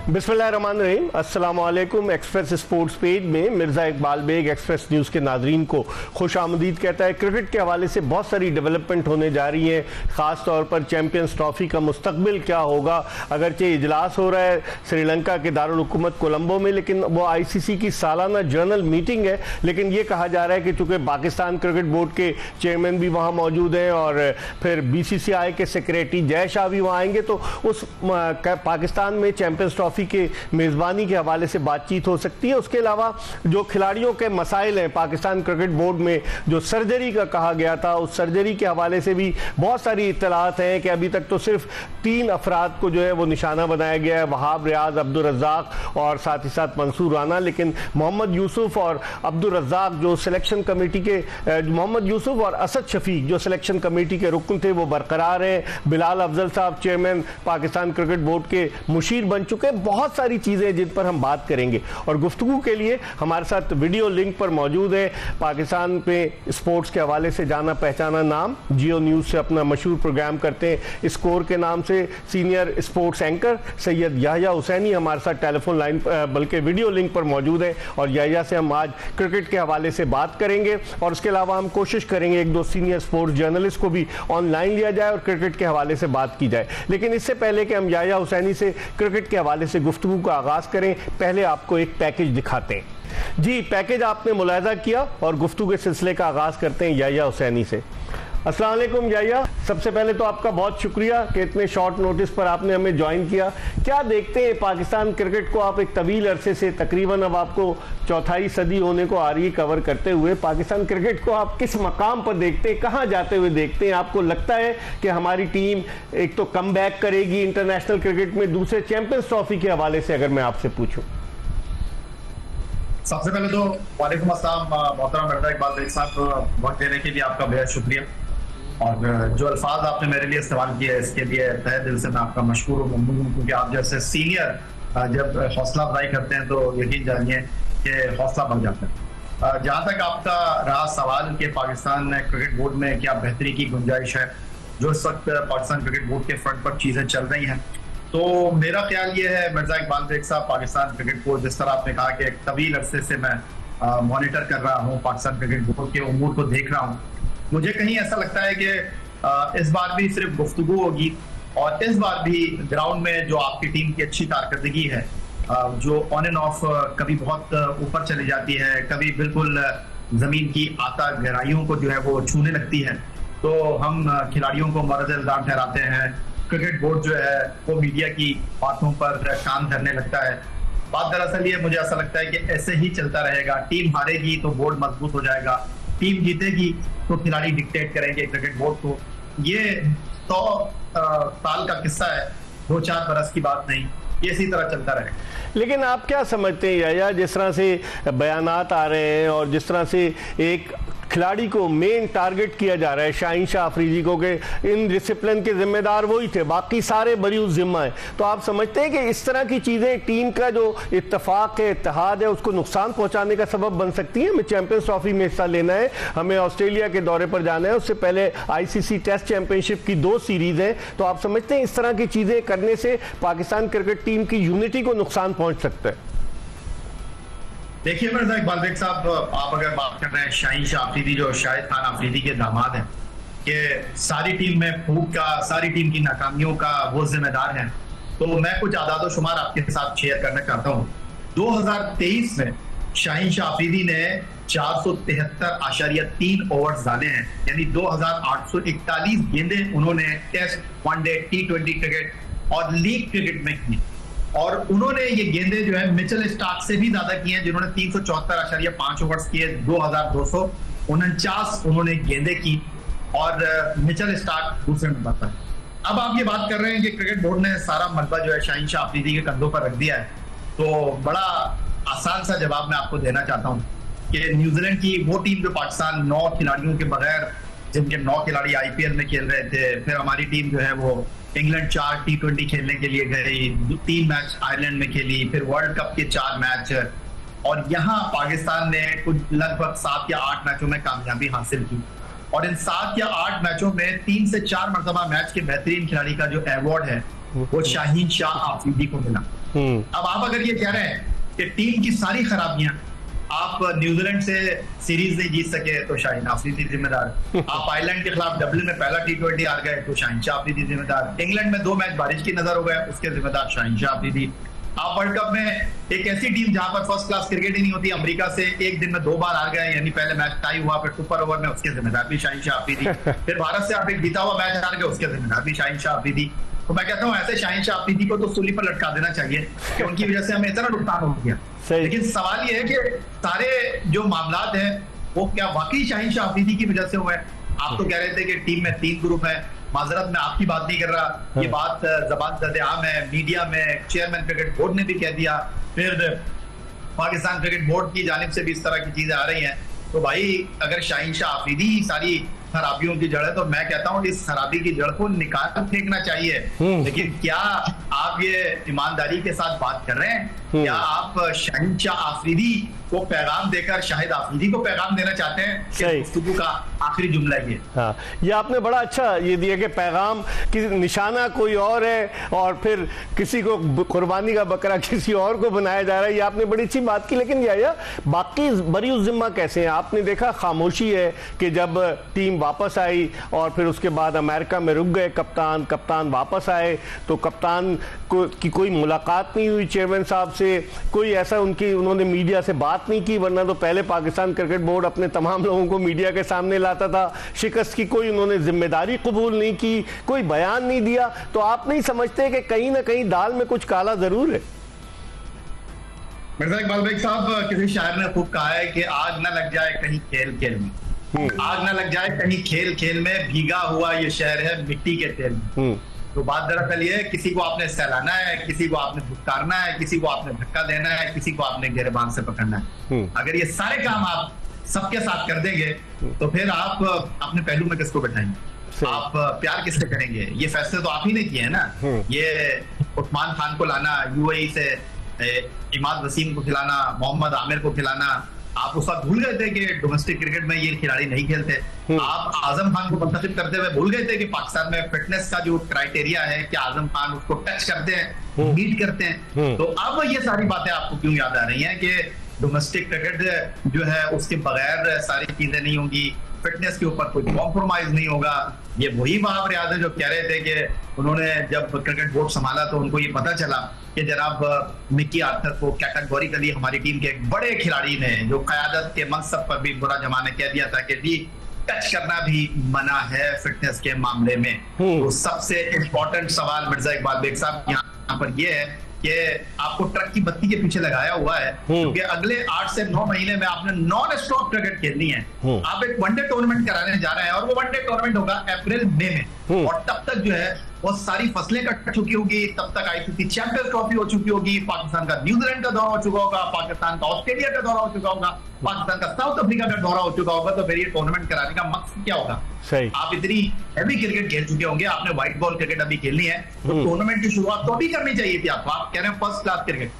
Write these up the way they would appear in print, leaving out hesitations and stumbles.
बिस्मिल्लाहिर्रहमानिर्रहीम। अस्सलामुअलैकुम। Express sports page में मिर्ज़ा इकबाल बेग एक्सप्रेस न्यूज़ के नाजरीन को खुश आमदीद कहता है। क्रिकेट के हवाले से बहुत सारी डेवलपमेंट होने जा रही है, ख़ास तौर पर चैंपियंस ट्रॉफी का मुस्तकबिल क्या होगा। अगरचे इजलास हो रहा है श्रीलंका के दारुल हुकूमत कोलंबो में, लेकिन वो ICC की सालाना जर्नल मीटिंग है। लेकिन ये कहा जा रहा है कि चूँकि पाकिस्तान क्रिकेट बोर्ड के चेयरमैन भी वहाँ मौजूद हैं और फिर BCCI के सेक्रेटरी जय शाह भी वहाँ आएंगे, तो उस पाकिस्तान में चैंपियंस ट्रॉफी के मेज़बानी के हवाले से बातचीत हो सकती है। उसके अलावा जो खिलाड़ियों के मसाइल हैं, पाकिस्तान क्रिकेट बोर्ड में जो सर्जरी का कहा गया था, उस सर्जरी के हवाले से भी बहुत सारी इत्तलात हैं कि अभी तक तो सिर्फ 3 अफराद को जो है वो निशाना बनाया गया है, वहाब रियाज, अब्दुल रज़्ज़ाक और साथ ही साथ मंसूर राना। लेकिन मोहम्मद यूसुफ और अब्दुल रज़्ज़ाक जो सिलेक्शन कमेटी के, मोहम्मद यूसुफ और असद शफीक जो सिलेक्शन कमेटी के रुकन थे वो बरकरार हैं। बिलाल अफजल साहब चेयरमैन पाकिस्तान क्रिकेट बोर्ड के मुशीर बन चुके हैं। बहुत सारी चीज़ें जिन पर हम बात करेंगे और गुफ्तगू के लिए हमारे साथ वीडियो लिंक पर मौजूद है पाकिस्तान पे स्पोर्ट्स के हवाले से जाना पहचाना नाम, जियो न्यूज़ से अपना मशहूर प्रोग्राम करते हैं स्कोर के नाम से, senior sports anchor Syed Yahya Hussaini हमारे साथ टेलीफोन लाइन बल्कि वीडियो लिंक पर मौजूद है और याह्या से हम आज क्रिकेट के हवाले से बात करेंगे। और उसके अलावा हम कोशिश करेंगे 1-2 सीनियर स्पोर्ट्स जर्नलिस्ट को भी ऑनलाइन लिया जाए और क्रिकेट के हवाले से बात की जाए। लेकिन इससे पहले कि हम याह्या हुसैनी से क्रिकेट के हवाले से गुफ्तगू का आगाज करें, पहले आपको एक पैकेज दिखाते हैं। जी, पैकेज आपने मुलाहिजा किया और गुफ्तगू के सिलसिले का आगाज करते हैं याह्या हुसैनी से। अस्सलाम वालेकुम याह्या, सबसे पहले तो आपका बहुत शुक्रिया कि इतने शॉर्ट नोटिस पर आपने हमें ज्वाइन किया। क्या देखते हैं पाकिस्तान क्रिकेट को आप एक तवील अरसे से, तकरीबन अब आपको 4थी सदी होने को आ रही है कवर करते हुए, पाकिस्तान क्रिकेट को आप किस मकाम पर देखते हैं, कहाँ जाते हुए देखते हैं? आपको लगता है कि हमारी टीम एक तो कम बैक करेगी इंटरनेशनल क्रिकेट में, दूसरे चैंपियंस ट्रॉफी के हवाले से अगर मैं आपसे पूछूं? सबसे पहले तो वालेकुम अस्सलाम मोहतरम मिर्ज़ा इकबाल बेग साहब, वक्त देने के लिए आपका बेहद शुक्रिया और जो अल्फाज आपने मेरे लिए इस्तेमाल किए इसके लिए तहे दिल से मैं आपका मशकूर और ममनून हूँ, क्योंकि आप जैसे सीनियर जब हौसला अफजाई करते हैं तो यकीन जानिए कि हौसला बढ़ जाता है। जहाँ तक आपका रहा सवाल कि पाकिस्तान क्रिकेट बोर्ड में क्या बेहतरी की गुंजाइश है, जो इस वक्त पाकिस्तान क्रिकेट बोर्ड के फ्रंट पर चीज़ें चल रही हैं, तो मेरा ख्याल ये है मिर्ज़ा इकबाल बेग साहब, पाकिस्तान क्रिकेट बोर्ड जिस तरह आपने कहा कि एक तवील अरसे से मैं मॉनिटर कर रहा हूँ, पाकिस्तान क्रिकेट बोर्ड के उमूर को देख रहा हूँ, मुझे कहीं ऐसा लगता है कि इस बार भी सिर्फ गुफ्तगू होगी और इस बार भी ग्राउंड में जो आपकी टीम की अच्छी कारकर्दगी है, जो ऑन एंड ऑफ कभी बहुत ऊपर चली जाती है, कभी बिल्कुल जमीन की आता गहराइयों को जो है वो छूने लगती है, तो हम खिलाड़ियों को मर्द इल्जाम ठहराते हैं। क्रिकेट बोर्ड जो है वो मीडिया की बातों पर कान धरने लगता है। बात दरअसल ये, मुझे ऐसा लगता है कि ऐसे ही चलता रहेगा। टीम हारेगी तो बोर्ड मजबूत हो जाएगा, टीम जीतेगी तो खिलाड़ी डिक्टेट करेंगे क्रिकेट बोर्ड को। ये 100 साल का किस्सा है, 2-4 बरस की बात नहीं, ये इसी तरह चलता रहेगा। लेकिन आप क्या समझते हैं याह्या, जिस तरह से बयानात आ रहे हैं और जिस तरह से एक खिलाड़ी को मेन टारगेट किया जा रहा है, शाहीन शाह अफरीदी को, कि इन डिसिप्लिन के जिम्मेदार वही थे, बाकी सारे बरीउज़ जिम्मा है, तो आप समझते हैं कि इस तरह की चीज़ें टीम का जो इत्तेफाक है, इत्तेहाद है, उसको नुकसान पहुंचाने का सबब बन सकती है? हमें चैंपियंस ट्रॉफी में हिस्सा लेना है, हमें ऑस्ट्रेलिया के दौरे पर जाना है, उससे पहले ICC टेस्ट चैंपियनशिप की 2 सीरीज हैं, तो आप समझते हैं इस तरह की चीज़ें करने से पाकिस्तान क्रिकेट टीम की यूनिटी को नुकसान पहुँच सकता है? देखिए मिर्ज़ा इकबाल बेग साहब, आप अगर बात कर रहे हैं शाहीन शाह अफरीदी जो शाहिद खान अफरीदी के दामाद हैं, कि सारी टीम में फूक का, सारी टीम की नाकामियों का वो जिम्मेदार हैं, तो मैं कुछ आदाद शुमार आपके साथ शेयर करना चाहता हूँ। 2023 में शाहीन शाह अफरीदी ने 473.3 ओवर्स डाले हैं, यानी 2841 गेंदें उन्होंने टेस्ट, वनडे, T20 क्रिकेट और लीग क्रिकेट में की, और उन्होंने ये गेंदें जो है मिचेल स्टार्क से भी ज्यादा की हैं, जिन्होंने 374.5 ओवर्स किए, 2249 उन्होंने गेंदें की, और मिचेल स्टार्क दूसरे नंबर पर। अब आप ये बात कर रहे हैं कि क्रिकेट बोर्ड ने सारा मलबा जो है शाहीन शाह अफरीदी के कंधों पर रख दिया है, तो बड़ा आसान सा जवाब मैं आपको देना चाहता हूँ कि न्यूजीलैंड की वो टीम जो पाकिस्तान 9 खिलाड़ियों के बगैर, जिनके 9 खिलाड़ी IPL में खेल रहे थे, फिर हमारी टीम जो है वो इंग्लैंड 4 T20 खेलने के लिए गई, 3 मैच आयरलैंड में खेली, फिर वर्ल्ड कप के 4 मैच, और यहाँ पाकिस्तान ने कुछ लगभग 7 या 8 मैचों में कामयाबी हासिल की, और इन 7 या 8 मैचों में 3 से 4 मरतबा मैच के बेहतरीन खिलाड़ी का जो अवार्ड है वो शाहीन शाह अफरीदी को मिला। अब आप अगर ये कह रहे हैं कि टीम की सारी खराबियां, आप न्यूजीलैंड से सीरीज नहीं जीत सके तो शाहीन आफरीदी जिम्मेदार, आप आयरलैंड के खिलाफ डबलिन में पहला T20 हार गए तो शाहीन आफरीदी जिम्मेदार, इंग्लैंड में 2 मैच बारिश की नजर हो गए उसके जिम्मेदार शाहीन आफरीदी, आप वर्ल्ड कप में एक ऐसी टीम जहां पर फर्स्ट क्लास क्रिकेट ही नहीं होती, अमेरिका से एक दिन में 2 बार हार गए, यानी पहले मैच टाई हुआ, फिर सुपर ओवर में उसके जिम्मेदार भी शाहीन आफरीदी, फिर भारत से आप एक जीता हुआ मैच हार गए उसके जिम्मेदार भी शाहीन आफरीदी। तो मैं कहता हूँ ऐसे शाहीन आफरीदी को तो सूली पर लटका देना चाहिए कि उनकी वजह से हमें इतना नुकसान हो गया। लेकिन सवाल ये है कि सारे जो मामलात हैं वो क्या वाकई शाहीन आफरीदी की वजह से हुए? आप तो कह रहे थे कि टीम में 3 ग्रुप है, माजरत में आपकी बात नहीं कर रहा, ये बात जबान ज़द-ए-आम है, मीडिया में चेयरमैन क्रिकेट बोर्ड ने भी कह दिया, फिर पाकिस्तान क्रिकेट बोर्ड की जानिब से भी इस तरह की चीजें आ रही हैं। तो भाई अगर शाहीन आफरीदी सारी खराबियों की जड़ है तो मैं कहता हूँ इस खराबी की जड़ को निकाल फेंकना चाहिए। लेकिन क्या आप ये ईमानदारी के साथ बात कर रहे हैं? क्या आप शाहीन आफरीदी को पैगाम देकर शाहिद आफरीदी को पैगाम देना चाहते हैं? गुफ्तगू का आखिरी जुमला ये। हाँ, ये आपने बड़ा अच्छा ये दिया कि पैगाम कि निशाना कोई और है और फिर किसी को कुर्बानी का बकरा किसी और को बनाया जा रहा है, ये आपने बड़ी अच्छी बात की। लेकिन या बाकी बरीउज़ जिम्मा कैसे हैं? आपने देखा खामोशी है कि जब टीम वापस आई और फिर उसके बाद अमेरिका में रुक गए कप्तान वापस आए तो कप्तान की कोई मुलाकात नहीं हुई चेयरमैन साहब से, कोई ऐसा उन्होंने मीडिया से बात नहीं की, वरना तो पहले पाकिस्तान क्रिकेट बोर्ड अपने तमाम लोगों को मीडिया के सामने लाता था। शिकस्त की कोई उन्होंने जिम्मेदारी कबूल नहीं की, कोई बयान नहीं दिया। तो आप नहीं समझते कि कहीं ना कहीं दाल में कुछ काला जरूर है? मिर्जा इकबाल बेग साहब, किसी शायर ने खूब कहा है कि आग ना लग जाए कहीं खेल खेल में, आग ना लग जाए कहीं खेल खेल में, भीगा हुआ ये शहर है मिट्टी के तेल में। तो बात दरअसल ये है, किसी को आपने सहलाना है, किसी को आपने धुतकारना है, किसी को आपने धक्का देना है, किसी को आपने गिरबान से पकड़ना है। अगर ये सारे काम आप सबके साथ कर देंगे तो फिर आप अपने पहलू में किसको बैठाएंगे? आप प्यार किससे करेंगे? ये फैसले तो आप ही ने किए हैं ना। ये उस्मान खान को लाना, यूएई से इमाद वसीम को खिलाना, मोहम्मद आमिर को खिलाना, आप उस वक्त भूल गए थे कि डोमेस्टिक क्रिकेट में ये खिलाड़ी नहीं खेलते। आप आजम खान को मुंतखब करते हुए भूल गए थे कि पाकिस्तान में फिटनेस का जो क्राइटेरिया है कि आजम खान उसको टच करते हैं, मीट करते हैं। तो अब ये सारी बातें आपको क्यों याद आ रही हैं कि डोमेस्टिक क्रिकेट जो है उसके बगैर सारी चीजें नहीं होंगी, फिटनेस के ऊपर कोई कॉम्प्रोमाइज नहीं होगा? ये वही वहाब रियाज है जो कह रहे थे कि उन्होंने जब क्रिकेट बोर्ड संभाला तो उनको ये पता चला कि जनाब मिकी आर्थर को कैटेगोरिकली हमारी टीम के एक बड़े खिलाड़ी ने जो क़यादत के मनसब पर भी बुरा जमाने कह दिया था कि जी टच करना भी मना है फिटनेस के मामले में। तो सबसे इंपॉर्टेंट सवाल मिर्जा इकबाल बेग साहब यहाँ पर ये है कि आपको ट्रक की बत्ती के पीछे लगाया हुआ है क्योंकि अगले 8 से 9 महीने में आपने नॉन स्टॉप क्रिकेट खेलनी है। आप एक वनडे टूर्नामेंट कराने जा रहे हैं और वो वनडे टूर्नामेंट होगा अप्रैल मई में, और तब तक जो है वो सारी फसलें कट चुकी होगी, तब तक आईसीसी चैंपियंस ट्रॉफी हो चुकी होगी, पाकिस्तान का न्यूजीलैंड का दौरा हो चुका होगा, पाकिस्तान का ऑस्ट्रेलिया का दौरा हो चुका होगा, पाकिस्तान का साउथ अफ्रीका का दौरा हो चुका होगा। तो फिर ये टूर्नामेंट कराने का मकसद क्या होगा? सही। आप इतनी हैवी क्रिकेट खेल चुके होंगे, आपने व्हाइट बॉल क्रिकेट अभी खेलनी है, तो टूर्नामेंट की शुरुआत तो अभी करनी चाहिए थी आपको। आप कह रहे हैं फर्स्ट क्लास क्रिकेट,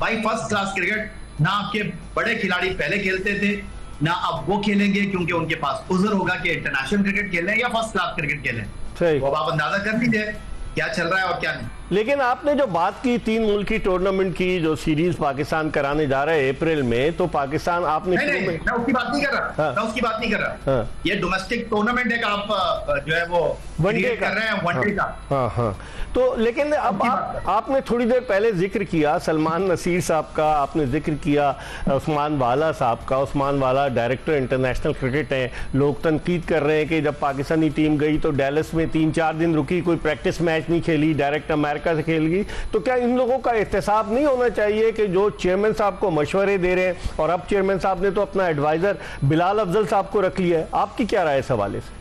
भाई फर्स्ट क्लास क्रिकेट ना आपके बड़े खिलाड़ी पहले खेलते थे ना अब वो खेलेंगे क्योंकि उनके पास उज़र होगा कि इंटरनेशनल क्रिकेट खेल रहे हैं या फर्स्ट क्लास क्रिकेट खेल रहे हैं। वो आप अंदाजा कर लीजिए क्या चल रहा है और क्या नहीं। लेकिन आपने जो बात की 3 मुल्की टूर्नामेंट की जो सीरीज पाकिस्तान कराने जा रहे हैं अप्रैल में, तो पाकिस्तान आपने नहीं, मैं उसकी बात नहीं कर रहा, मैं उसकी बात नहीं कर रहा। ये डोमेस्टिक टूर्नामेंट है, आप जो है वो वनडे कर रहे हैं, वनडे का। हाँ। तो लेकिन अब आपने थोड़ी देर पहले जिक्र किया सलमान नसीर साहब का, आपने जिक्र किया उस्मान वाला साहब का। उस्मान वाला डायरेक्टर इंटरनेशनल क्रिकेट हैं, लोग तनकीद कर रहे हैं कि जब पाकिस्तानी टीम गई तो डैलस में 3-4 दिन रुकी, कोई प्रैक्टिस मैच नहीं खेली, डायरेक्ट अमेरिका से खेल गई। तो क्या इन लोगों का एहतसाब नहीं होना चाहिए कि जो चेयरमैन साहब को मशवरे दे रहे हैं, और अब चेयरमैन साहब ने तो अपना एडवाइजर बिलाल अफजल साहब को रख लिया है, आपकी क्या राय इस हवाले से?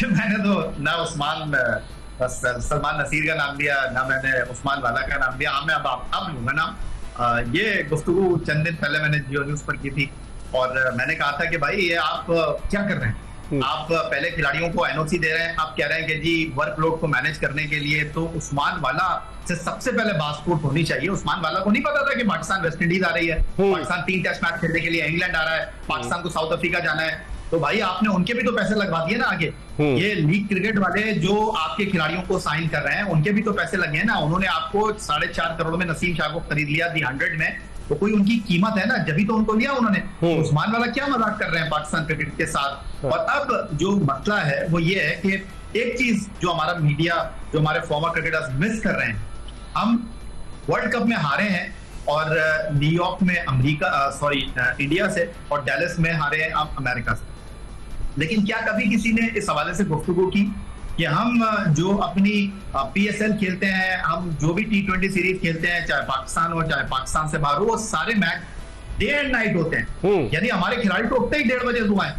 मैंने तो ना सलमान नसीर का नाम लिया ना मैंने उस्मान वाला का नाम लिया। मैं अब लूंगा ना। ये गुफ्तगू चंद दिन पहले मैंने जियो न्यूज पर की थी और मैंने कहा था कि भाई ये आप क्या कर रहे हैं? आप पहले खिलाड़ियों को एनओसी दे रहे हैं, आप कह रहे हैं कि जी वर्कलोड को मैनेज करने के लिए तो उस्मान वाला से सबसे पहले बातचीत होनी चाहिए। उस्मान वाला को नहीं पता था कि पाकिस्तान वेस्ट इंडीज आ रही है, पाकिस्तान 3 टेस्ट मैच खेलने के लिए इंग्लैंड आ रहा है, पाकिस्तान को साउथ अफ्रीका जाना है। तो भाई आपने उनके भी तो पैसे लगवा दिए ना आगे। ये लीग क्रिकेट वाले जो आपके खिलाड़ियों को साइन कर रहे हैं उनके भी तो पैसे लगे हैं ना। उन्होंने आपको 4.5 करोड़ में नसीम शाह को खरीद लिया दी 100 में, तो कोई उनकी कीमत है ना, जब तो उनको लिया उन्होंने। उस्मान वाला क्या मजाक कर रहे हैं पाकिस्तान क्रिकेट के साथ। और अब जो मसला है वो ये है कि एक चीज जो हमारा मीडिया, जो हमारे फॉर्मर क्रिकेटर्स मिस कर रहे हैं, हम वर्ल्ड कप में हारे हैं और न्यूयॉर्क में इंडिया से, और डैलस में हारे हैं अमेरिका से। लेकिन क्या कभी किसी ने इस हवाले से गुफ्तगू की कि हम जो अपनी PSL खेलते हैं, हम जो भी T20 सीरीज खेलते हैं, चाहे पाकिस्तान हो चाहे पाकिस्तान से बाहर हो, वो सारे मैच डे एंड नाइट होते हैं। यानी हमारे खिलाड़ी तो उठते ही 1:30 बजे सुबह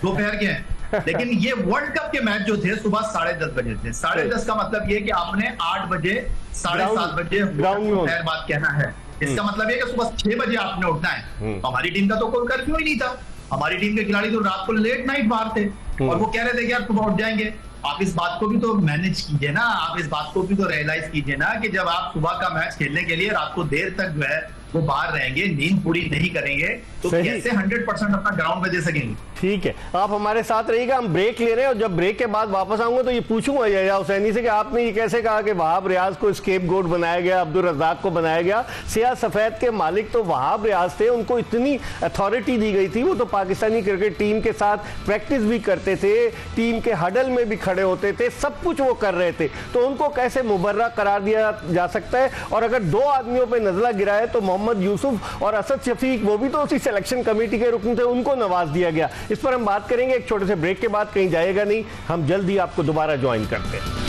दोपहर के हैं। लेकिन ये वर्ल्ड कप के मैच जो थे सुबह 10:30 बजे थे। 10:30 का मतलब ये कि आपने 8 बजे 7:30 बजे दोपहर बाद कहना है। इसका मतलब ये कि सुबह 6 बजे आपने उठना है। हमारी टीम का तो कोई कर्फ्यू ही नहीं था। हमारी टीम के खिलाड़ी तो रात को लेट नाइट बाहर थे और वो कह रहे थे कि यार सुबह उठ जाएंगे। आप इस बात को भी तो मैनेज कीजिए ना, आप इस बात को भी तो रियलाइज कीजिए ना कि जब आप सुबह का मैच खेलने के लिए रात को देर तक जो है वो बाहर रहेंगे, नींद पूरी नहीं करेंगे, तो कैसे 100% अपना ग्राउंड में दे सकेंगे। ठीक है, आप हमारे साथ रहिएगा, हम ब्रेक ले रहे हैं और जब ब्रेक के बाद वापस आऊंगा तो ये पूछूंगा यहया हुसैनी से कि आपने ये कैसे कहा कि वहाब रियाज को स्केपगोट बनाया गया, अब्दुल रज़ाक को बनाया गया। सियाह सफेद के मालिक तो वहाब रियाज थे, उनको इतनी अथॉरिटी दी गई थी, वो तो पाकिस्तानी क्रिकेट टीम के साथ प्रैक्टिस भी करते थे, टीम के हडल में भी खड़े होते थे, सब कुछ वो कर रहे थे, तो उनको कैसे मुबर्रा करार दिया जा सकता है। और अगर 2 आदमियों पर नजला गिरा है तो मोहम्मद यूसुफ और असद शफीक, वो भी तो उसी सिलेक्शन कमेटी के रुकन थे, उनको नवाज दिया गया। इस पर हम बात करेंगे एक छोटे से ब्रेक के बाद, कहीं जाएगा नहीं, हम जल्दी आपको दोबारा ज्वाइन करते हैं।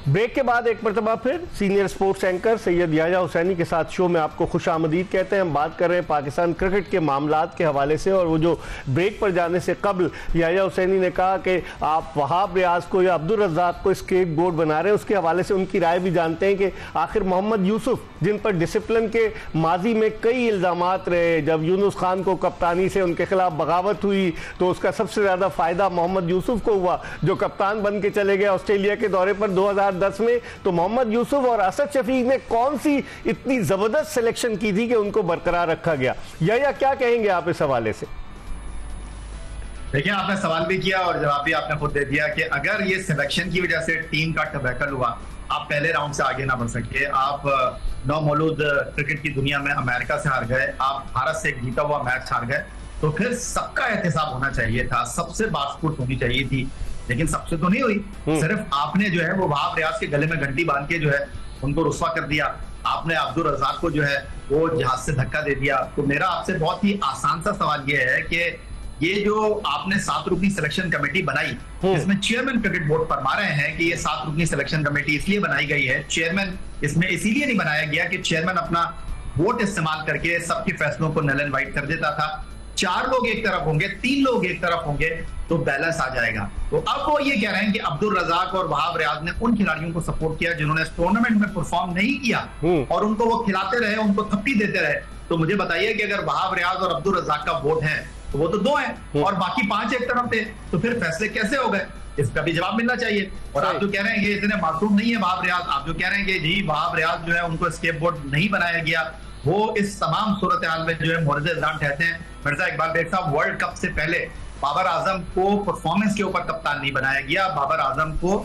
ब्रेक के बाद एक मरतबा फिर senior sports anchor Syed Yahya Hussaini के साथ शो में आपको खुश आमदीद कहते हैं। हम बात कर रहे हैं पाकिस्तान क्रिकेट के मामलात के हवाले से, और वो जो ब्रेक पर जाने से कबल यहया हुसैनी ने कहा कि आप वहाब रियाज को या अब्दुल रज़ाक को स्केपगोट बना रहे हैं, उसके हवाले से उनकी राय भी जानते हैं कि आखिर मोहम्मद यूसुफ, जिन पर डिसिप्लिन के माजी में कई इल्ज़ामात रहे, जब यूनुस खान को कप्तानी से उनके खिलाफ बगावत हुई तो उसका सबसे ज़्यादा फ़ायदा मोहम्मद यूसुफ को हुआ, जो कप्तान बन के चले गए ऑस्ट्रेलिया के दौरे पर 2010 में। तो मोहम्मद यूसुफ और असद शफीक ने कौन सी इतनी जबरदस्त सिलेक्शन की थी कि उनको बरकरार रखा गया? या क्या कहेंगे आप इस हवाले से? देखिए, आपने सवाल भी किया और जवाब भी आपने खुद दे दिया कि अगर ये सिलेक्शन की वजह से टीम का टबैकल हुआ, आप पहले राउंड से आगे ना बढ़ सके, आप नौमौलूद क्रिकेट की दुनिया में अमेरिका से हार गए, आप भारत से एक जीता हुआ मैच हार गए, तो फिर सबका एहतसाब होना चाहिए था, सबसे बास्फुट होनी चाहिए थी, लेकिन सबसे तो नहीं हुई। सिर्फ आपने जो है वो वहाब रियाज के गले में घंटी बांध के जो है उनको रुस्वा कर दिया। आपने अब्दुल रज़ाक को जो है वो जहाज से धक्का दे दिया। तो मेरा आपसे बहुत ही आसान सा सवाल ये है कि ये जो आपने 7 रुकनी सिलेक्शन कमेटी बनाई, इसमें चेयरमैन क्रिकेट बोर्ड फरमा रहे हैं कि ये 7 रुकनी सिलेक्शन कमेटी इसलिए बनाई गई है, चेयरमैन इसमें इसीलिए नहीं बनाया गया कि चेयरमैन अपना वोट इस्तेमाल करके सबके फैसलों को नल एंड वाइट कर देता था। 4 लोग एक तरफ होंगे, 3 लोग एक तरफ होंगे, तो बैलेंस आ जाएगा। तो अब वो ये कह रहे हैं कि अब्दुल रज़ाक और वहाब रियाज ने उन खिलाड़ियों को सपोर्ट किया जिन्होंने इस टूर्नामेंट में परफॉर्म नहीं किया, और उनको वो खिलाते रहे, उनको थप्पी देते रहे। तो मुझे बताइए कि अगर वहाब रियाज और अब्दुल रज़ाक का वोट है तो वो तो 2 हैं और बाकी 5 एक तरफ थे, तो फिर फैसले कैसे हो गए? इसका भी जवाब मिलना चाहिए। और आप जो कह रहे हैं कि इतने मासूम नहीं है वहाब रियाज, आप जो कह रहे हैं कि जी वहाब रियाज जो है उनको स्केपगोट नहीं बनाया गया, वो इस तमाम सूरत हाल में जो है मोर्ज इल्जाम ठहरते हैं। मिर्जा इकबाल बेग साहब, वर्ल्ड कप से पहले बाबर आजम को परफॉर्मेंस के ऊपर कप्तान नहीं बनाया गया, बाबर आजम को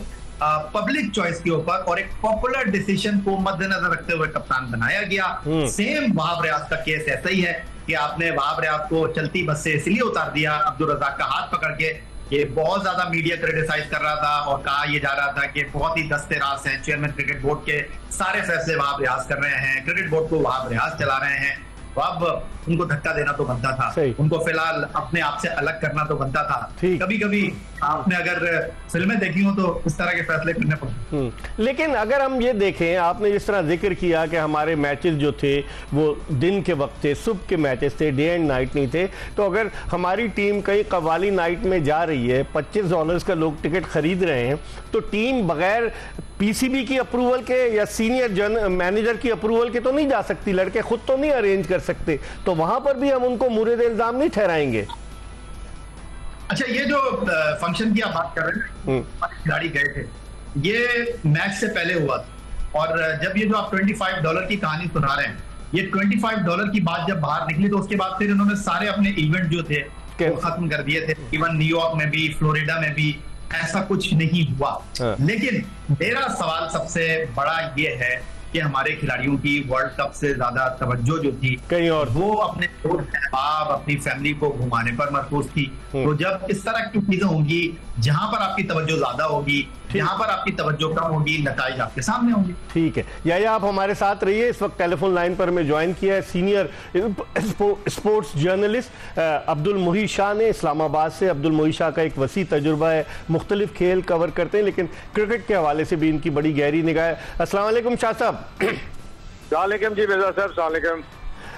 पब्लिक चॉइस के ऊपर और एक पॉपुलर डिसीजन को मद्देनजर रखते हुए कप्तान बनाया गया। सेम वहाब रियाज का केस ऐसा ही है कि आपने वहाब रियाज को चलती बस से इसलिए उतार दिया, अब्दुल रज़ाक का हाथ पकड़ के। ये बहुत ज्यादा मीडिया क्रिटिसाइज कर रहा था और कहा यह जा रहा था कि बहुत ही दस्ते राज हैं, चेयरमैन क्रिकेट बोर्ड के सारे फैसले वहाब रियाज कर रहे हैं, क्रिकेट बोर्ड को वहाब रियाज चला रहे हैं। तो अब उनको धक्का देना तो बनता था, उनको फिलहाल अपने आप से अलग करना तो बनता था। कभी कभी आपने अगर फिल्में देखी हो तो इस तरह के फैसले करने पड़ते। लेकिन अगर हम ये देखें, आपने जिस तरह जिक्र किया कि हमारे मैचेस जो थे वो दिन के वक्त थे, सुबह के मैचेस थे, डे एंड नाइट नहीं थे, तो अगर हमारी टीम कहीं कव्वाली नाइट में जा रही है, $25 का लोग टिकट खरीद रहे हैं, तो टीम बगैर पीसीबी की अप्रूवल के या सीनियर मैनेजर की अप्रूवल के तो नहीं जा सकती, लड़के खुद तो नहीं अरेंज कर सकते, तो वहां पर भी हम उनको मुरीद इल्जाम नहीं ठहराएंगे। अच्छा, ये जो फंक्शन की आप बात कर रहे हैं, खिलाड़ी गए थे, ये मैच से पहले हुआ था और जब ये जो आप $25 की कहानी सुना रहे हैं, ये $25 की बात जब बाहर निकली तो उसके बाद फिर इन्होंने सारे अपने इवेंट जो थे वो खत्म कर दिए थे। इवन न्यूयॉर्क में भी, फ्लोरिडा में भी ऐसा कुछ नहीं हुआ। लेकिन मेरा सवाल सबसे बड़ा ये है कि हमारे खिलाड़ियों की वर्ल्ड कप से ज्यादा तवज्जो जो थी कहीं और, वो अपने आप अपनी फैमिली को घुमाने पर मरकूज थी। तो जब इस तरह की चीजें होंगी, जहां पर आपकी तवज्जो ज्यादा होगी, जहां पर आपकी तवज्जो कम होगी, नतीजे आपके सामने होंगे। ठीक है, या आप हमारे साथ रहिए। इस वक्त टेलीफोन लाइन पर मैं ज्वाइन किया है सीनियर स्पोर्ट्स जर्नलिस्ट अब्दुल मुही शाह ने, इस्लामाबाद से। अब्दुल मुही शाह का एक वसी तजुर्बा है, मुख्तलिफ खेल कवर करते हैं, लेकिन क्रिकेट के हवाले से भी इनकी बड़ी गहरी निगाह है। अस्सलाम वालेकुम शाह साहब। वालेकुम जी मिर्जा साहब, वालेकुम।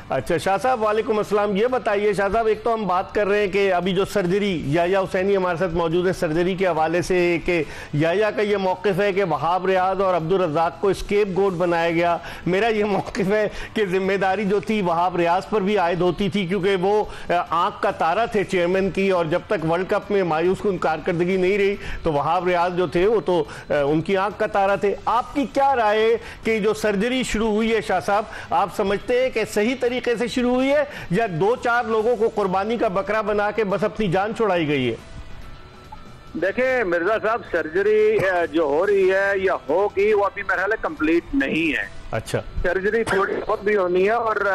अच्छा शाह साहब, वालेकुम अस्सलाम। ये बताइए शाह साहब, एक तो हम बात कर रहे हैं कि अभी जो सर्जरी, याया हुसैनी हमारे साथ मौजूद है, सर्जरी के हवाले से कि याया का ये मौक़िफ़ है कि वहाब रियाज और अब्दुल रज़ाक को स्केप गोट बनाया गया। मेरा ये मौक़िफ़ है कि जिम्मेदारी जो थी वहाब रियाज पर भी आयद होती थी, क्योंकि वो आँख का तारा थे चेयरमैन की, और जब तक वर्ल्ड कप में मायूस को कारकर्दगी नहीं रही तो वहाब रियाज जो थे वो तो उनकी आँख का तारा थे। आपकी क्या राय है कि जो सर्जरी शुरू हुई है शाह साहब, आप समझते हैं कि सही तरीके से शुरू हुई है या 2-4 लोगों को कुर्बानी का बकरा बना के बस अपनी जान छुड़ाई गई है? देखिए मिर्जा साहब, सर्जरी जो हो रही है या होगी वो अभी मेरे ख्याल कंप्लीट नहीं है। अच्छा, सर्जरी थोड़ी बहुत भी होनी है। और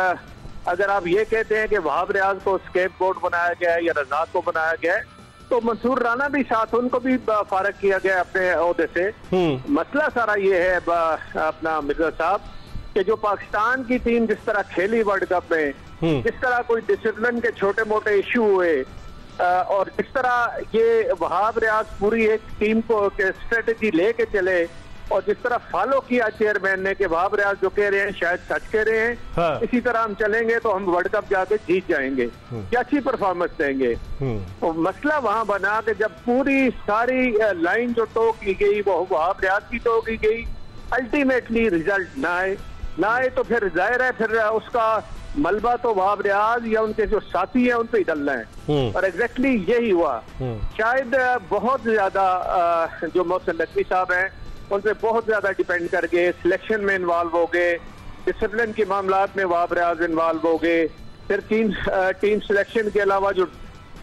अगर आप ये कहते हैं कि वहाब रियाज को स्केप गोट बनाया गया है या रज़ाक को बनाया गया है, तो मंसूर राना भी साथ, उनको भी फारग किया गया अपने ओहदे से। मसला सारा ये है अपना मिर्जा साहब कि जो पाकिस्तान की टीम जिस तरह खेली वर्ल्ड कप में, जिस तरह कोई डिसिप्लिन के छोटे मोटे इशू हुए, और जिस तरह ये वहाब रियाज पूरी एक टीम को स्ट्रेटेजी लेके चले, और जिस तरह फॉलो किया चेयरमैन ने कि वहाब रियाज जो कह रहे हैं शायद सच कह रहे हैं, हाँ। इसी तरह हम चलेंगे तो हम वर्ल्ड कप जाके जीत जाएंगे, क्या अच्छी परफॉर्मेंस देंगे। तो मसला वहां बना कि जब पूरी सारी लाइन जो टो की गई वो वहाब रियाज की टो की गई, अल्टीमेटली रिजल्ट ना आए तो फिर जाहिर है फिर उसका मलबा तो वहाब रियाज या उनके जो साथी हैं उन पे ही डलना है। और एग्जैक्टली यही हुआ। शायद बहुत ज्यादा जो मोहसिन नकवी साहब हैं उन पे बहुत ज्यादा डिपेंड कर गए, सिलेक्शन में इन्वॉल्व हो गए, डिसिप्लिन के मामलात में वहाब रियाज इन्वॉल्व हो गए, फिर टीम सिलेक्शन के अलावा जो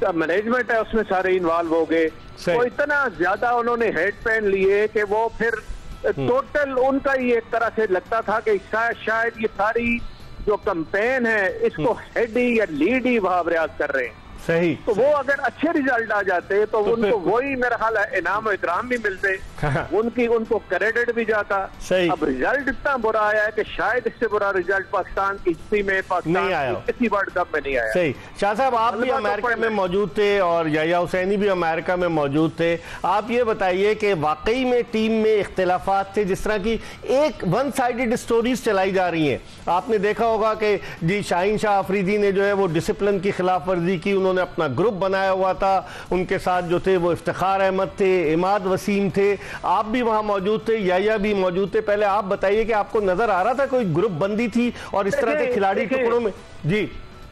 मैनेजमेंट है उसमें सारे इन्वॉल्व हो गए। तो इतना ज्यादा उन्होंने हेड पेन लिए कि वो फिर टोटल उनका ही एक तरह से लगता था कि शायद ये सारी जो कैंपेन है इसको हेड ही या लीड ही वहाब रियाज कर रहे हैं। सही। तो वो अगर अच्छे रिजल्ट आ जाते तो उनको वही मेरा ख्याल है इनाम और इकराम भी मिलते, उनको क्रेडिट भी जाता। अब रिजल्ट इतना बुरा आया है कि शायद इससे बुरा रिजल्ट पाकिस्तान की हिस्ट्री में, पाकिस्तान किसी वर्ल्ड कप में नहीं आया। सही। शाह साहब, आप भी अमेरिका में मौजूद थे और याया हुसैनी भी अमेरिका में मौजूद थे। आप ये बताइए कि वाकई में टीम में इख्तिलाफात थे, जिस तरह की एक वन साइडेड स्टोरीज चलाई जा रही हैं। आपने देखा होगा कि जी शाहीन शाह अफरीदी ने जो है वो डिसिप्लिन की खिलाफ वर्जी की, उन्होंने अपना ग्रुप बनाया हुआ था, उनके साथ जो थे वो इफ्तिखार अहमद थे, इमाद वसीम थे, आप भी वहां मौजूद थे, याया भी मौजूद थे। पहले आप बताइए कि आपको नजर आ रहा था कोई ग्रुप बंदी थी और इस तरह के खिलाड़ी टुकड़ों में? जी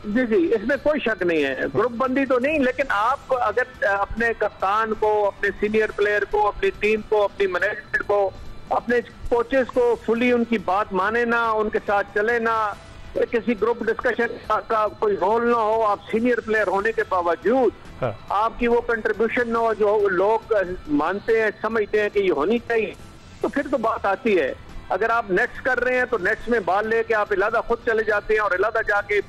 जी, इसमें कोई शक नहीं है, ग्रुप बंदी तो नहीं, लेकिन आप अगर अपने कप्तान को, अपने सीनियर प्लेयर को, अपनी टीम को, अपनी मैनेजमेंट को, अपने कोचेस को फुली उनकी बात माने ना, उनके साथ चले ना, किसी ग्रुप डिस्कशन का कोई रोल ना हो, आप सीनियर प्लेयर होने के बावजूद आपकी वो कंट्रीब्यूशन ना हो जो लोग मानते हैं, समझते हैं कि ये होनी चाहिए, तो फिर तो बात आती है। अगर आप नेट्स कर रहे हैं तो नेट्स में बॉल लेके आप इलादा खुद चले जाते हैं और इलादा जाके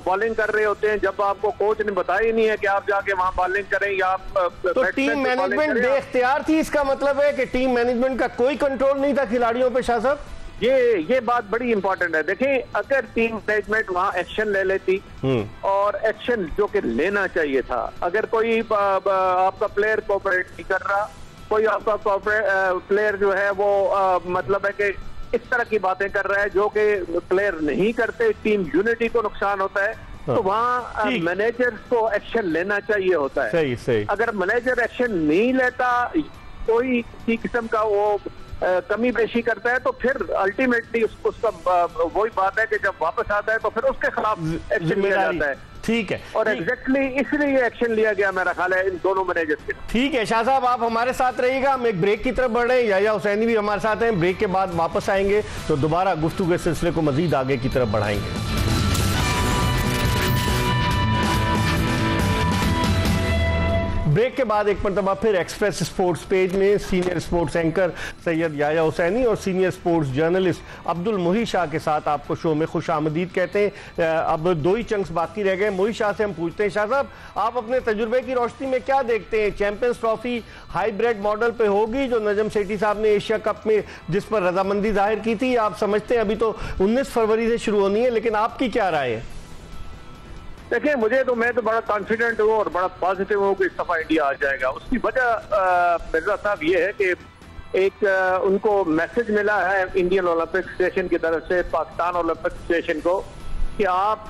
बॉलिंग कर रहे होते हैं, जब आपको कोच ने बताया ही नहीं है कि आप जाके वहां बॉलिंग करें या आप तो टीम मैनेजमेंट बेइख्तियार थी। इसका मतलब है कि टीम मैनेजमेंट का कोई कंट्रोल नहीं था खिलाड़ियों पे। शाह साहब, ये बात बड़ी इंपॉर्टेंट है। देखिए, अगर टीम मैनेजमेंट वहां एक्शन ले लेती, और एक्शन जो कि लेना चाहिए था, अगर कोई आपका प्लेयर कोऑपरेट नहीं कर रहा, कोई आपका प्लेयर जो है वो मतलब है कि इस तरह की बातें कर रहा है जो कि प्लेयर नहीं करते, टीम यूनिटी को नुकसान होता है, तो वहाँ मैनेजर को एक्शन लेना चाहिए होता है। सही। अगर मैनेजर एक्शन नहीं लेता, कोई किसी किस्म का वो कमी पेशी करता है, तो फिर अल्टीमेटली उसका वही बात है कि जब वापस आता है तो फिर उसके खिलाफ एक्शन लिया जाता है। ठीक है, और एग्जैक्टली इसलिए एक्शन लिया गया मेरा ख्याल है इन दोनों मैनेजर्स के। ठीक है शाह साहब, आप हमारे साथ रहिएगा, हम एक ब्रेक की तरफ बढ़ रहे हैं, याया हुसैनी भी हमारे साथ हैं। ब्रेक के बाद वापस आएंगे तो दोबारा गुफ्तगू के सिलसिले को मजीद आगे की तरफ बढ़ाएंगे। ब्रेक के बाद एक मरतबा फिर एक्सप्रेस स्पोर्ट्स पेज में senior sports anchor Syed Yahya Hussaini और सीनियर स्पोर्ट्स जर्नलिस्ट अब्दुल मोही शाह के साथ आपको शो में खुश आमदीद कहते हैं। अब 2 ही चंक्स बाकी रह गए। मोही शाह से हम पूछते हैं, शाह साहब आप अपने तजुर्बे की रोशनी में क्या देखते हैं, चैंपियंस ट्रॉफी हाईब्रिड मॉडल पे होगी जो नजम सेठी साहब ने एशिया कप में जिस पर रजामंदी जाहिर की थी, आप समझते हैं अभी तो 19 फरवरी से शुरू होनी है, लेकिन आपकी क्या राय है? देखिए मैं तो बड़ा कॉन्फिडेंट हूँ और बड़ा पॉजिटिव हूँ कि इस दफा इंडिया आ जाएगा। उसकी वजह मिर्जा साहब ये है कि एक उनको मैसेज मिला है इंडियन ओलंपिक स्टेशन की तरफ से पाकिस्तान ओलंपिक स्टेशन को कि आप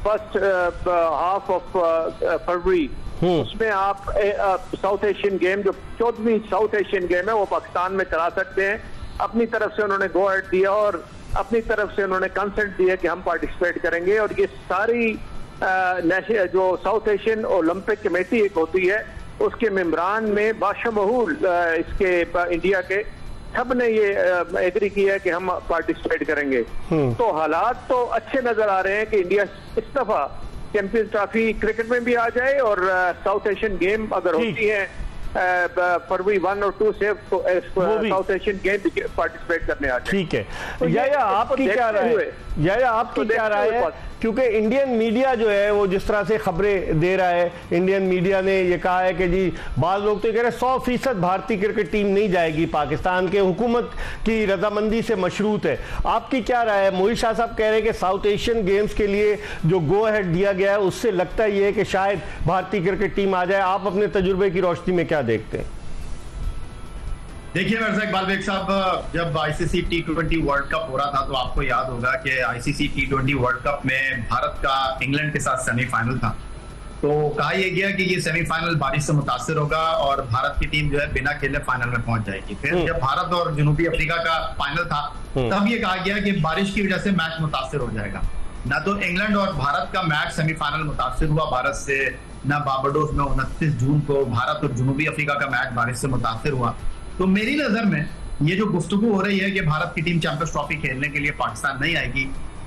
फर्स्ट हाफ ऑफ फरवरी उसमें आप साउथ एशियन गेम जो 14वीं साउथ एशियन गेम है वो पाकिस्तान में करा सकते हैं। अपनी तरफ से उन्होंने गो अहेड दिया और अपनी तरफ से उन्होंने कंसेंट दिया कि हम पार्टिसिपेट करेंगे। और ये सारी जो साउथ एशियन ओलंपिक कमेटी एक होती है उसके मेंबरान में बाशमूल इसके इंडिया के सब ने ये एग्री किया है कि हम पार्टिसिपेट करेंगे। तो हालात तो अच्छे नजर आ रहे हैं कि इंडिया इस दफा चैंपियंस ट्रॉफी क्रिकेट में भी आ जाए और साउथ एशियन गेम अगर होती है फरवरी 1 और 2 से साउथ एशियन गेम पार्टिसिपेट करने आ जाए। ठीक है, याया आपकी क्या राय है? याया आपकी क्या राय है? क्योंकि इंडियन मीडिया जो है वो जिस तरह से खबरें दे रहा है, इंडियन मीडिया ने ये कहा है कि जी बाज़ लोग तो कह रहे हैं 100% भारतीय क्रिकेट टीम नहीं जाएगी, पाकिस्तान के हुकूमत की रजामंदी से मशरूत है। आपकी क्या राय है? मोही शाह साहब कह रहे हैं कि साउथ एशियन गेम्स के लिए जो गो अहेड दिया गया है उससे लगता ही है कि शायद भारतीय क्रिकेट टीम आ जाए। आप अपने तजुर्बे की रोशनी में क्या देखते हैं? देखिए मिर्जा इकबाल बेग साहब, जब आईसीसी T20 वर्ल्ड कप हो रहा था तो आपको याद होगा कि आईसीसी T20 वर्ल्ड कप में भारत का इंग्लैंड के साथ सेमीफाइनल था। तो कहा यह गया कि ये सेमीफाइनल बारिश से मुतासिर होगा और भारत की टीम जो है बिना खेले फाइनल में पहुंच जाएगी। फिर जब भारत और जनूबी अफ्रीका का फाइनल था तब ये कहा गया कि बारिश की वजह से मैच मुतासिर हो जाएगा। ना तो इंग्लैंड और भारत का मैच सेमीफाइनल मुतासिर हुआ भारत से, ना बारबाडोस में 29 जून को भारत और जनूबी अफ्रीका का मैच बारिश से मुतासिर हुआ। तो मेरी नजर में ये जो गुफ्तगू हो रही है कि भारत की टीम चैंपियंस ट्रॉफी खेलने के लिए पाकिस्तान नहीं आएगी,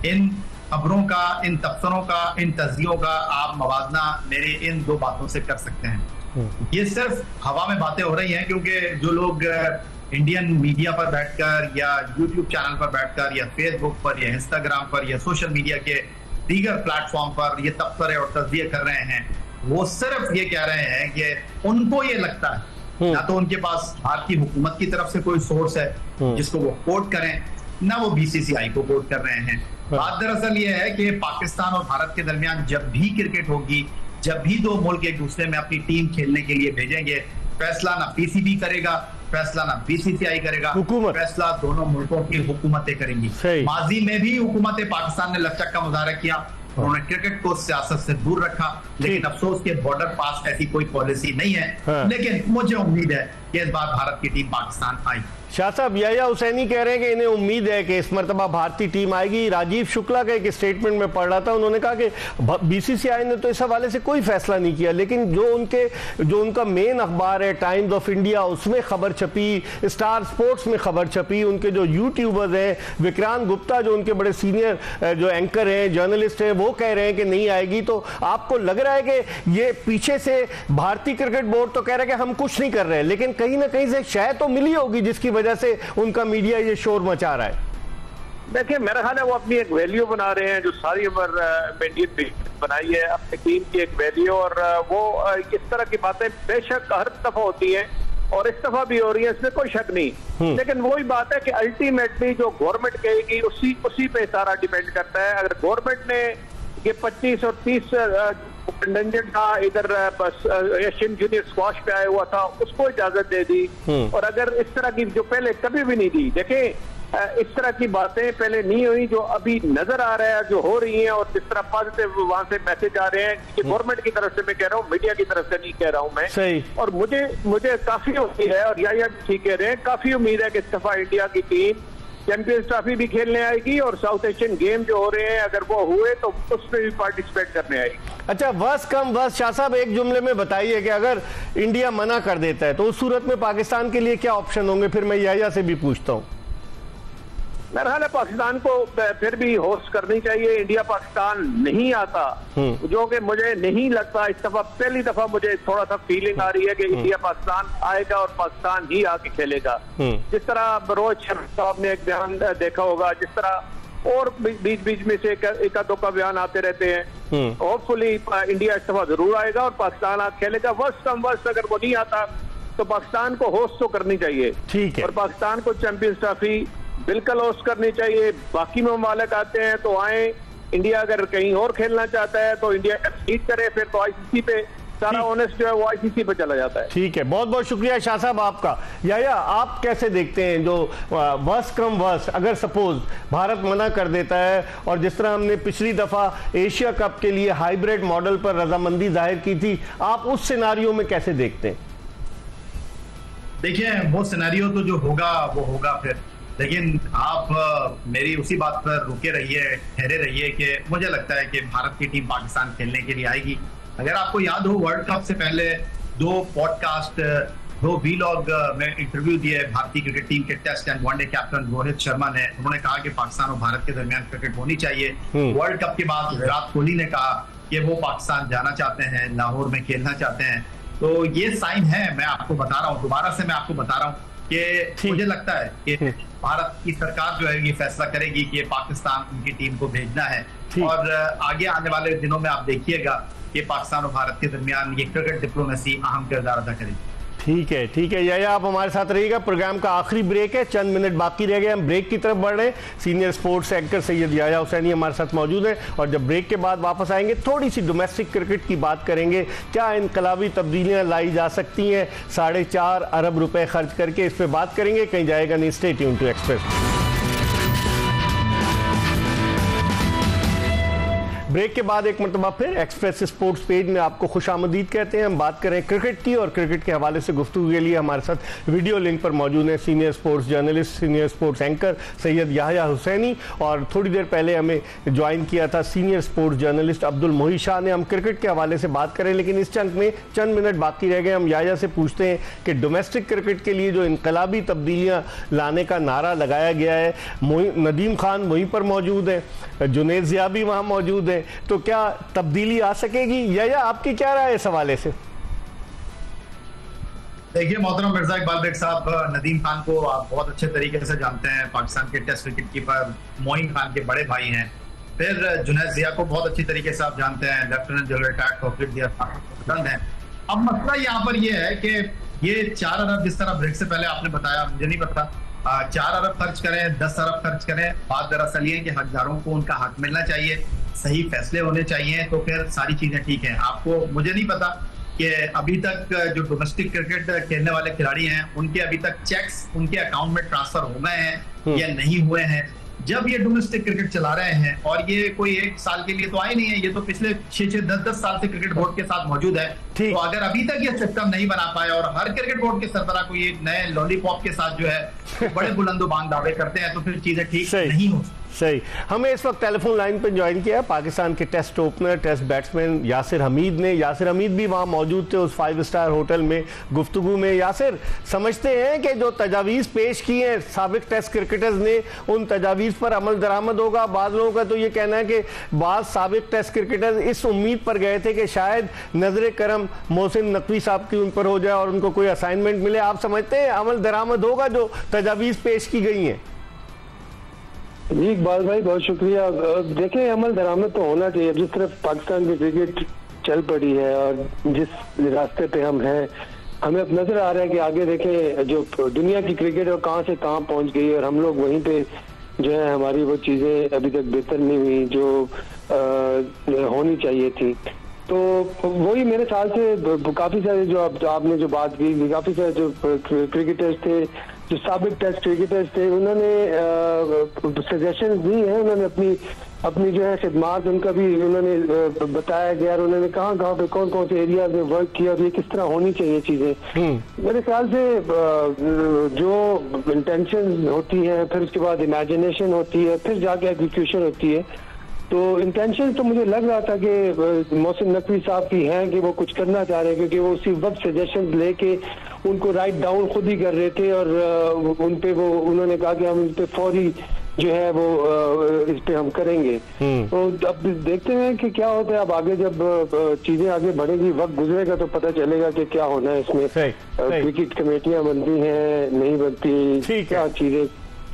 इन खबरों का, इन तबसरों का, इन तजियों का आप मवाजना मेरे इन 2 बातों से कर सकते हैं। ये सिर्फ हवा में बातें हो रही हैं क्योंकि जो लोग इंडियन मीडिया पर बैठकर या यूट्यूब चैनल पर बैठकर या फेसबुक पर या इंस्टाग्राम पर या सोशल मीडिया के दीगर प्लेटफॉर्म पर ये तबसरे और तजिए कर रहे हैं, वो सिर्फ ये कह रहे हैं कि उनको ये लगता है ना तो उनके पास भारतीय हुकूमत की तरफ से कोई सोर्स है जिसको वो कोट करें, ना वो बीसीसीआई को कोट कर रहे हैं। बात दरअसल ये है कि पाकिस्तान और भारत के दरमियान जब भी क्रिकेट होगी, जब भी 2 मुल्क एक दूसरे में अपनी टीम खेलने के लिए भेजेंगे, फैसला ना पीसीबी करेगा, फैसला ना बीसीसीआई करेगा, फैसला दोनों मुल्कों की हुकूमतें करेंगी। माजी में भी हुकूमत पाकिस्तान ने लचक का मुजाहरा किया, उन्होंने क्रिकेट को सियासत से दूर रखा, लेकिन अफसोस के बॉर्डर पास ऐसी कोई पॉलिसी नहीं है। लेकिन मुझे उम्मीद है कि इस बार भारत की टीम पाकिस्तान आई। शाह साहब, याया हुसैनी कह रहे हैं कि इन्हें उम्मीद है कि इस मरतबा भारतीय टीम आएगी। राजीव शुक्ला का एक स्टेटमेंट में पढ़ रहा था, उन्होंने कहा कि बीसीसीआई ने तो इस हवाले से कोई फैसला नहीं किया, लेकिन जो उनका मेन अखबार है टाइम्स ऑफ इंडिया उसमें खबर छपी, स्टार स्पोर्ट्स में खबर छपी, उनके जो यूट्यूबर्स हैं विक्रांत गुप्ता जो उनके बड़े सीनियर जो एंकर हैं, जर्नलिस्ट हैं, वो कह रहे हैं कि नहीं आएगी। तो आपको लग रहा है कि ये पीछे से भारतीय क्रिकेट बोर्ड तो कह रहा है कि हम कुछ नहीं कर रहे, लेकिन कहीं ना कहीं से शायद तो मिली होगी जिसकी वजह से उनका मीडिया ये शोर मचा रहा है? देखिए मेरा ख्याल है वो अपनी एक वैल्यू बना रहे हैं जो सारी उम्र इंडियन बनाई है अपनी टीम की एक वैल्यू, और वो इस तरह की बातें बेशक हर दफा होती हैं और इस दफा भी हो रही है, इसमें कोई शक नहीं। लेकिन वही बात है कि अल्टीमेटली जो गवर्नमेंट कहेगी उसी पे सारा डिपेंड करता है। अगर गवर्नमेंट ने ये 25 और 30 कंटेंजेंट था इधर एशियन जूनियर स्क्वाश पे आया हुआ था उसको इजाजत दे दी, और अगर इस तरह की जो पहले कभी भी नहीं दी, देखें इस तरह की बातें पहले नहीं हुई जो अभी नजर आ रहा है जो हो रही हैं, और जिस तरह पॉजिटिव वहां से मैसेज आ रहे हैं कि गवर्नमेंट की तरफ से मैं कह रहा हूँ, मीडिया की तरफ से नहीं कह रहा हूँ मैं। सही। और मुझे काफी उम्मीद है, और या ठीक कह रहे हैं, काफी उम्मीद है कि इस दफा इंडिया की टीम चैंपियंस ट्रॉफी भी खेलने आएगी और साउथ एशियन गेम जो हो रहे हैं अगर वो हुए तो उसमें भी पार्टिसिपेट करने आएगी। अच्छा, वर्ष कम वर्ष, शाह साहब एक जुमले में बताइए कि अगर इंडिया मना कर देता है तो उस सूरत में पाकिस्तान के लिए क्या ऑप्शन होंगे? फिर मैं याया से भी पूछता हूँ। मेरा ख्याल है पाकिस्तान को फिर भी होस्ट करनी चाहिए। इंडिया पाकिस्तान नहीं आता, जो कि मुझे नहीं लगता। इस दफा पहली दफा मुझे थोड़ा सा फीलिंग आ रही है कि इंडिया पाकिस्तान आएगा और पाकिस्तान ही आके खेलेगा। जिस तरह रोहित शर्मा साहब ने एक बयान देखा होगा, जिस तरह और बीच बीच में से एक दो का बयान आते रहते हैं। होपफुली इंडिया इस दफा जरूर आएगा और पाकिस्तान आके खेलेगा। वर्ष कम वर्ष अगर वो नहीं आता तो पाकिस्तान को होस्ट तो करनी चाहिए। ठीक है। और पाकिस्तान को चैंपियंस ट्रॉफी बिल्कुल होस्ट करनी चाहिए। बाकी ममालिक आते हैं तो आए। इंडिया अगर कहीं और खेलना चाहता है तो इंडिया जीत करे, फिर तो आईसीसी पे सारा ऑनेस्ट जो है वो आईसीसी पे चला जाता है। ठीक है, बहुत बहुत शुक्रिया शाह साहब आपका। याया, आप कैसे देखते हैं जो वर्ष कम वर्ष अगर सपोज भारत मना कर देता है और जिस तरह हमने पिछली दफा एशिया कप के लिए हाइब्रिड मॉडल पर रजामंदी जाहिर की थी, आप उस सिनारियो में कैसे देखते हैं? देखिए, वो सिनेरियो तो जो होगा वो होगा फिर, लेकिन आप मेरी उसी बात पर रुके रहिए, ठहरे रहिए कि मुझे लगता है कि भारत की टीम पाकिस्तान खेलने के लिए आएगी। अगर आपको याद हो, वर्ल्ड कप से पहले 2 पॉडकास्ट, 2 वीलॉग में इंटरव्यू दिए भारतीय क्रिकेट टीम के test and one day captain Rohit Sharma ने। उन्होंने कहा कि पाकिस्तान और भारत के दरमियान क्रिकेट होनी चाहिए। वर्ल्ड कप के बाद विराट कोहली ने कहा कि वो पाकिस्तान जाना चाहते हैं, लाहौर में खेलना चाहते हैं। तो ये साइन है, मैं आपको बता रहा हूँ, दोबारा से मैं आपको बता रहा हूँ कि मुझे लगता है कि भारत की सरकार जो है ये फैसला करेगी कि पाकिस्तान उनकी टीम को भेजना है। और आगे आने वाले दिनों में आप देखिएगा कि पाकिस्तान और भारत के दरमियान ये क्रिकेट डिप्लोमेसी अहम किरदार अदा करेगी। ठीक है, ठीक है याया, आप हमारे साथ रहिएगा। प्रोग्राम का आखिरी ब्रेक है, चंद मिनट बाकी रह गए, हम ब्रेक की तरफ बढ़ रहे हैं। Senior sports anchor Syed Yahya Hussaini हमारे साथ मौजूद है और जब ब्रेक के बाद वापस आएंगे थोड़ी सी डोमेस्टिक क्रिकेट की बात करेंगे। क्या इनकलाबी तब्दीलियां लाई जा सकती हैं 4.5 अरब रुपए खर्च करके? इस पर बात करेंगे, कहीं जाएगा नहीं। Stay tuned to Express. Break के बाद एक मरतबा फिर एक्सप्रेस स्पोर्ट्स पेज में आपको खुशामदीद कहते हैं। हम बात करें क्रिकेट की और क्रिकेट के हवाले से गुफ्तगू के लिए हमारे साथ वीडियो लिंक पर मौजूद है senior sports journalist, senior sports anchor Syed Yahya Hussaini, और थोड़ी देर पहले हमें ज्वाइन किया था सीनियर स्पोर्ट्स जर्नलिस्ट अब्दुल मोही शाह ने। हम क्रिकेट के हवाले से बात करें, लेकिन इस चंक में चंद मिनट बाकी रह गए। हम याया से पूछते हैं कि डोमेस्टिक क्रिकेट के लिए जो इनकलाबी तब्दीलियाँ लाने का नारा लगाया गया है, नदीम खान वहीं पर मौजूद है, जुनैद ज़िया भी वहाँ मौजूद है, तो क्या तब्दीली आ सकेगी? या आपकी क्या राय है इस हवाले से? देखिए मोहतरम मिर्जा इकबाल बेग साहब, नदीम खान को आप बहुत अच्छे तरीके से जानते हैं, पाकिस्तान के test wicket keeper Moin Khan के बड़े भाई हैं। फिर जुनैद ज़िया को बहुत अच्छी तरीके से आप जानते हैं, लेफ्टिनेंट जनरल रिटायर्ड फॉरवर्ड दिया है। अब मसला यहाँ पर यह है कि ये 4 अरब, जिस तरह ब्रेक से पहले आपने बताया, मुझे नहीं पता 4 अरब खर्च करें, 10 अरब खर्च करें, बात दरअसल ये है कि हकदारों को उनका हक मिलना चाहिए, सही फैसले होने चाहिए, तो फिर सारी चीजें ठीक हैं। आपको, मुझे नहीं पता कि अभी तक जो डोमेस्टिक क्रिकेट खेलने वाले खिलाड़ी हैं उनके अभी तक चेक्स उनके अकाउंट में ट्रांसफर हो गए हैं या नहीं हुए हैं। जब ये डोमेस्टिक क्रिकेट चला रहे हैं, और ये कोई 1 साल के लिए तो आए नहीं है, ये तो पिछले 6-6, 10-10 साल से क्रिकेट बोर्ड के साथ मौजूद है। तो अगर अभी तक ये सिस्टम नहीं बना पाए और हर क्रिकेट बोर्ड के सरबराह को ये नए लॉलीपॉप के साथ जो है बड़े बुलंदोबांग दावे करते हैं, तो फिर चीजें ठीक नहीं हो। सही। हमें इस वक्त टेलीफोन लाइन पर ज्वाइन किया पाकिस्तान के test opener, test batsman Yasir Hameed ने। यासिर हमीद भी वहाँ मौजूद थे उस 5 स्टार होटल में गुफ्तगू में। यासिर, समझते हैं कि जो तजावीज़ पेश की हैं साबिक टेस्ट क्रिकेटर्स ने, उन तजावीज़ पर अमल दरामद होगा? बाद लोगों का तो ये कहना है कि बाद साबिक टेस्ट क्रिकेटर्स इस उम्मीद पर गए थे कि शायद नजर करम मोहसिन नकवी साहब की उन पर हो जाए और उनको कोई असाइनमेंट मिले। आप समझते हैं अमल दरामद होगा जो तजावीज़ पेश की गई हैं? जी इकबाल भाई, बहुत शुक्रिया। देखें, अमल दरामद तो होना चाहिए। जिस तरफ पाकिस्तान की क्रिकेट चल पड़ी है और जिस रास्ते पे हम हैं, हमें अब नजर आ रहा है कि आगे देखें जो दुनिया की क्रिकेट है कहाँ से कहाँ पहुंच गई और हम लोग वहीं पे जो है, हमारी वो चीजें अभी तक बेहतर नहीं हुई जो होनी चाहिए थी। तो वही मेरे ख्याल से काफी सारे जो आपने जो बात की, काफी सारे जो क्रिकेटर्स थे, जो साबिक टेस्ट क्रिकेटर्स थे, उन्होंने सजेशन दी हैं, उन्होंने अपनी अपनी जो है खिदमात उनका भी उन्होंने बताया गया, और उन्होंने कहाँ पे कौन कौन से एरियाज में वर्क किया और ये किस तरह होनी चाहिए चीजें। मेरे ख्याल से जो इंटेंशन होती है, फिर उसके बाद इमेजिनेशन होती है, फिर जाके एग्जीक्यूशन होती है। तो इंटेंशन तो मुझे लग रहा था कि मोहसिन नकवी साहब की हैं कि वो कुछ करना चाह रहे हैं, क्योंकि वो उसी वक्त सजेशन लेके उनको राइट डाउन खुद ही कर रहे थे, और उन पे वो उन्होंने कहा कि हम इस पे फौरी जो है वो इस पे हम करेंगे। तो अब देखते हैं कि क्या होता है। अब आगे जब चीजें आगे बढ़ेगी, वक्त गुजरेगा तो पता चलेगा कि क्या होना है इसमें। क्रिकेट कमेटियां बनती हैं, नहीं बनती, क्या चीजें।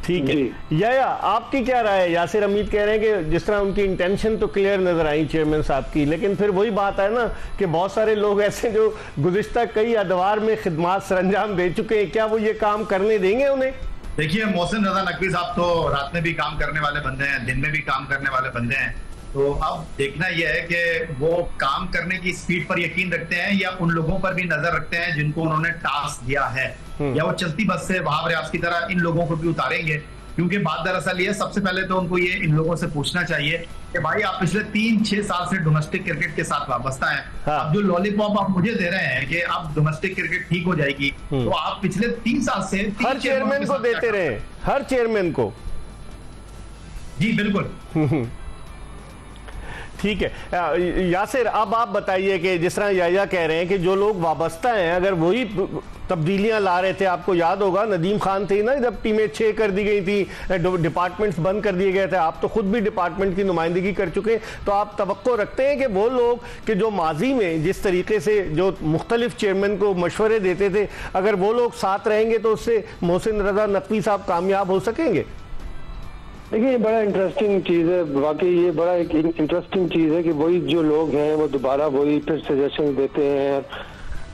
ठीक है। या आपकी क्या राय है? यासिर अमीद कह रहे हैं कि जिस तरह उनकी इंटेंशन तो क्लियर नजर आई चेयरमैन साहब की, लेकिन फिर वही बात है ना कि बहुत सारे लोग ऐसे जो गुज़िश्ता कई अदवार में खिदमात सरंजाम दे चुके हैं, क्या वो ये काम करने देंगे उन्हें? देखिए, मोहसिन रजा नकवी साहब तो रात में भी काम करने वाले बंदे हैं, दिन में भी काम करने वाले बंदे हैं। तो अब देखना यह है कि वो काम करने की स्पीड पर यकीन रखते हैं या उन लोगों पर भी नजर रखते हैं जिनको उन्होंने टास्क दिया है, या वो चलती बस से वहाब रियाज की तरह इन लोगों को भी उतारेंगे। क्योंकि बात दरअसल ये, सबसे पहले तो उनको ये इन लोगों से पूछना चाहिए कि भाई आप पिछले 3-6 साल से डोमेस्टिक क्रिकेट के साथ वाबस्ता हैं। हाँ। अब जो लॉलीपॉप आप मुझे दे रहे हैं कि अब डोमेस्टिक क्रिकेट ठीक हो जाएगी, तो आप पिछले 3 साल से हर चेयरमैन को देते रहे, हर चेयरमैन को। जी बिल्कुल। ठीक है यासिर, अब आप बताइए कि जिस तरह याया कह रहे हैं कि जो लोग वाबस्ता हैं, अगर वही तब्दीलियां ला रहे थे, आपको याद होगा नदीम खान थे ना, जब टीमें 6 कर दी गई थी, डिपार्टमेंट्स बंद कर दिए गए थे, आप तो खुद भी डिपार्टमेंट की नुमाइंदगी कर चुके हैं, तो आप तवक्को रखते हैं कि वो लोग कि जो माजी में जिस तरीके से जो मुख्तलिफ चेयरमैन को मशवरे देते थे, अगर वो लोग साथ रहेंगे तो उससे मोहसिन रजा नकवी साहब कामयाब हो सकेंगे? देखिए, ये बड़ा इंटरेस्टिंग चीज़ है, वाकई ये बड़ा एक इंटरेस्टिंग चीज़ है कि वही जो लोग हैं वो दोबारा वही फिर सजेशन देते हैं,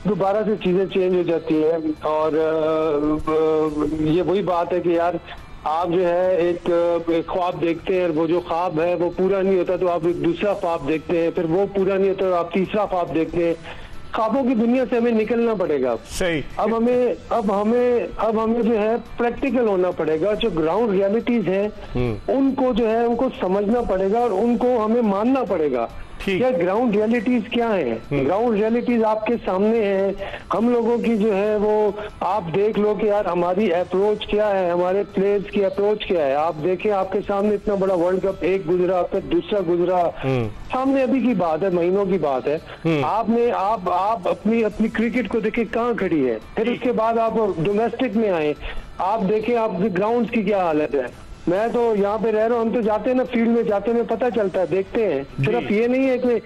दोबारा से चीज़ें चेंज हो जाती हैं। और ये वही बात है कि यार आप जो है एक ख्वाब देखते हैं, वो जो ख्वाब है वो पूरा नहीं होता तो आप एक दूसरा ख्वाब देखते हैं, फिर वो पूरा नहीं होता तो आप तीसरा ख्वाब देखते हैं। ख्वाबों की दुनिया से हमें निकलना पड़ेगा। सही। अब हमें जो है प्रैक्टिकल होना पड़ेगा, जो ग्राउंड रियलिटीज हैं उनको जो है उनको समझना पड़ेगा और उनको हमें मानना पड़ेगा। क्या ग्राउंड रियलिटीज क्या है? ग्राउंड रियलिटीज आपके सामने है। हम लोगों की जो है वो आप देख लो कि यार हमारी अप्रोच क्या है, हमारे प्लेयर्स की अप्रोच क्या है। आप देखें, आपके सामने इतना बड़ा वर्ल्ड कप एक गुजरा, फिर दूसरा गुजरा, सामने अभी की बात है, महीनों की बात है। आप अपनी क्रिकेट को देखें कहाँ खड़ी है। फिर उसके बाद आप डोमेस्टिक में आए, आप देखें आपके ग्राउंड की क्या हालत है। मैं तो यहाँ पे रह रहा हूँ, हम तो जाते हैं ना फील्ड में, जाते हैं पता चलता है, देखते हैं। सिर्फ ये नहीं है कि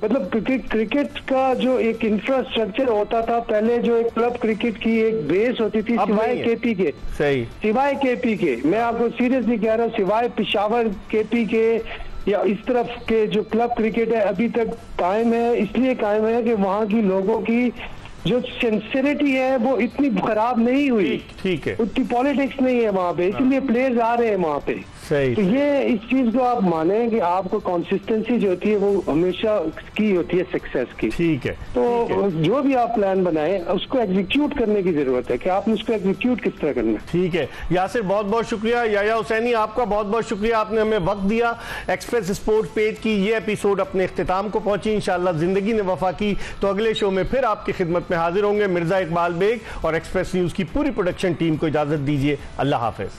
मतलब क्रिकेट का जो एक इंफ्रास्ट्रक्चर होता था पहले, जो एक क्लब क्रिकेट की एक बेस होती थी, सिवाय केपी के, सही, सिवाय केपी के, मैं आपको सीरियसली कह रहा हूँ, सिवाय पिशावर केपी के या इस तरफ के जो क्लब क्रिकेट है अभी तक कायम है। इसलिए कायम है कि वहाँ की लोगों की जो सिंसियरिटी है वो इतनी खराब नहीं हुई। ठीक है, उतनी पॉलिटिक्स नहीं है वहाँ पे, इसलिए प्लेयर्स आ रहे हैं वहाँ पे। सही। तो ये इस चीज को आप माने कि आपको कंसिस्टेंसी जो होती है वो हमेशा की होती है सक्सेस की। ठीक है। तो जो भी आप प्लान बनाए उसको एग्जीक्यूट करने की जरूरत है कि आपने उसको एग्जीक्यूट किस तरह करना है। ठीक है यासिर, बहुत बहुत शुक्रिया। याया हुसैनी, आपका बहुत बहुत शुक्रिया, आपने हमें वक्त दिया। एक्सप्रेस स्पोर्ट्स पेज की ये एपिसोड अपने इख्तिताम को पहुंची। इंशाल्लाह जिंदगी ने वफा की तो अगले शो में फिर आपकी खिदमत में हाजिर होंगे। मिर्जा इकबाल बेग और एक्सप्रेस न्यूज की पूरी प्रोडक्शन टीम को इजाजत दीजिए। अल्लाह हाफिज।